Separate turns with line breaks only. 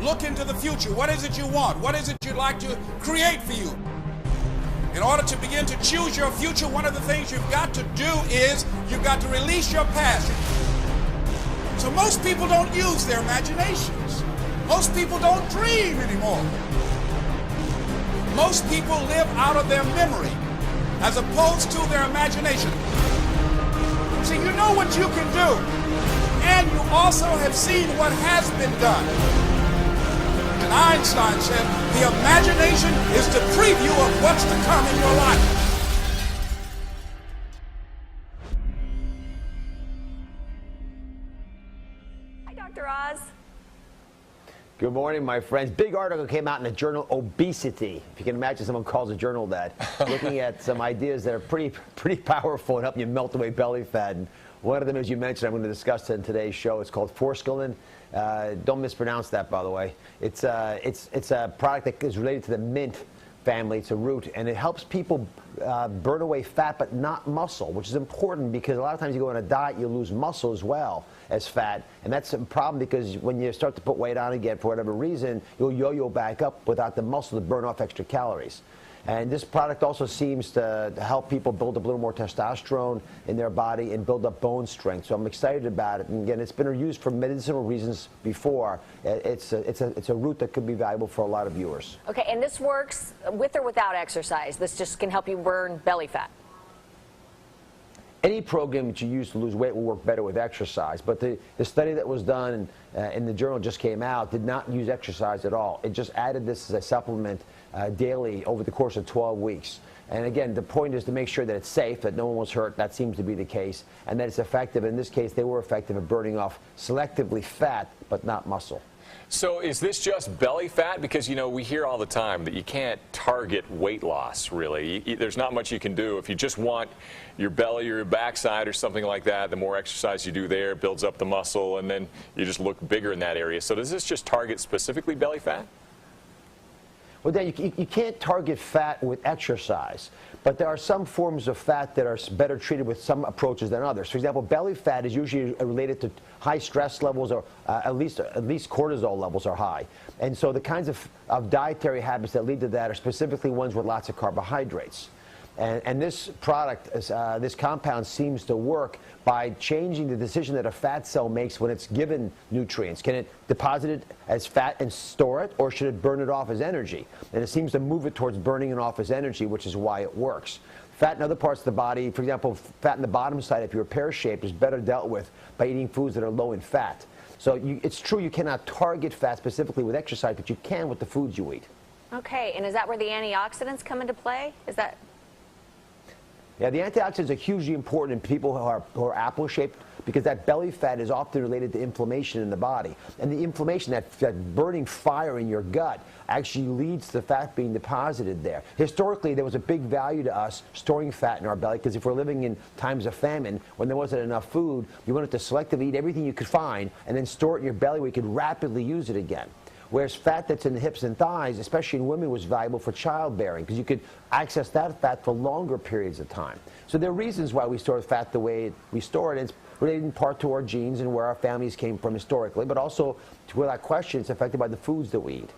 look into the future. What is it you want? What is it you'd like to create for you? In order to begin to choose your future, one of the things you've got to do is you've got to release your passion. So most people don't use their imaginations. Most people don't dream anymore. Most people live out of their memory as opposed to their imagination. See, you know what you can do, and you also have seen what has been done. And Einstein said, the imagination is the preview of what's to come in your life.
Hi, Dr. Oz.
Good morning, my friends. Big article came out in the journal Obesity. If you can imagine someone calls a journal that, looking at some ideas that are pretty powerful and helping you melt away belly fat. And one of them, as you mentioned, I'm going to discuss in today's show. It's called forskolin. Don't mispronounce that, by the way. It's a product that is related to the mint family. It's a root, and it helps people burn away fat but not muscle, which is important because a lot of times you go on a diet, you lose muscle as well as fat, and that's a problem because when you start to put weight on again for whatever reason, you'll yo-yo back up without the muscle to burn off extra calories. And this product also seems to help people build up a little more testosterone in their body and build up bone strength. So I'm excited about it. And again, it's been used for medicinal reasons before. It's a root that could be valuable for a lot of viewers.
Okay, and this works with or without exercise? This just can help you burn belly fat?
Any program that you use to lose weight will work better with exercise, but the study that was done in the journal just came out did not use exercise at all. It just added this as a supplement daily over the course of 12 weeks. And again, the point is to make sure that it's safe, that no one was hurt. That seems to be the case, and that it's effective. In this case, they were effective at burning off selectively fat, but not muscle.
So is this just belly fat? Because, you know, we hear all the time that you can't target weight loss, really. There's not much you can do. If you just want your belly or your backside or something like that, the more exercise you do there builds up the muscle, and then you just look bigger in that area. So does this just target specifically belly fat?
Well, Dan, you can't target fat with exercise, but there are some forms of fat that are better treated with some approaches than others. For example, belly fat is usually related to high stress levels, or at least cortisol levels are high. And so the kinds of dietary habits that lead to that are specifically ones with lots of carbohydrates. And this product, this compound seems to work by changing the decision that a fat cell makes when it's given nutrients. Can it deposit it as fat and store it, or should it burn it off as energy? And it seems to move it towards burning it off as energy, which is why it works. Fat in other parts of the body, for example, fat in the bottom side, if you're pear-shaped, is better dealt with by eating foods that are low in fat. So it's true you cannot target fat specifically with exercise, but you can with the foods you eat.
Okay, and is that where the antioxidants come into play? Is that...
Yeah, the antioxidants are hugely important in people who are apple-shaped, because that belly fat is often related to inflammation in the body. And the inflammation, that burning fire in your gut, actually leads to fat being deposited there. Historically, there was a big value to us storing fat in our belly, because if we're living in times of famine, when there wasn't enough food, you wanted to selectively eat everything you could find and then store it in your belly where you could rapidly use it again. Whereas fat that's in the hips and thighs, especially in women, was valuable for childbearing, because you could access that fat for longer periods of time. So there are reasons why we store fat the way we store it. It's related in part to our genes and where our families came from historically, but also, without question, it's affected by the foods that we eat.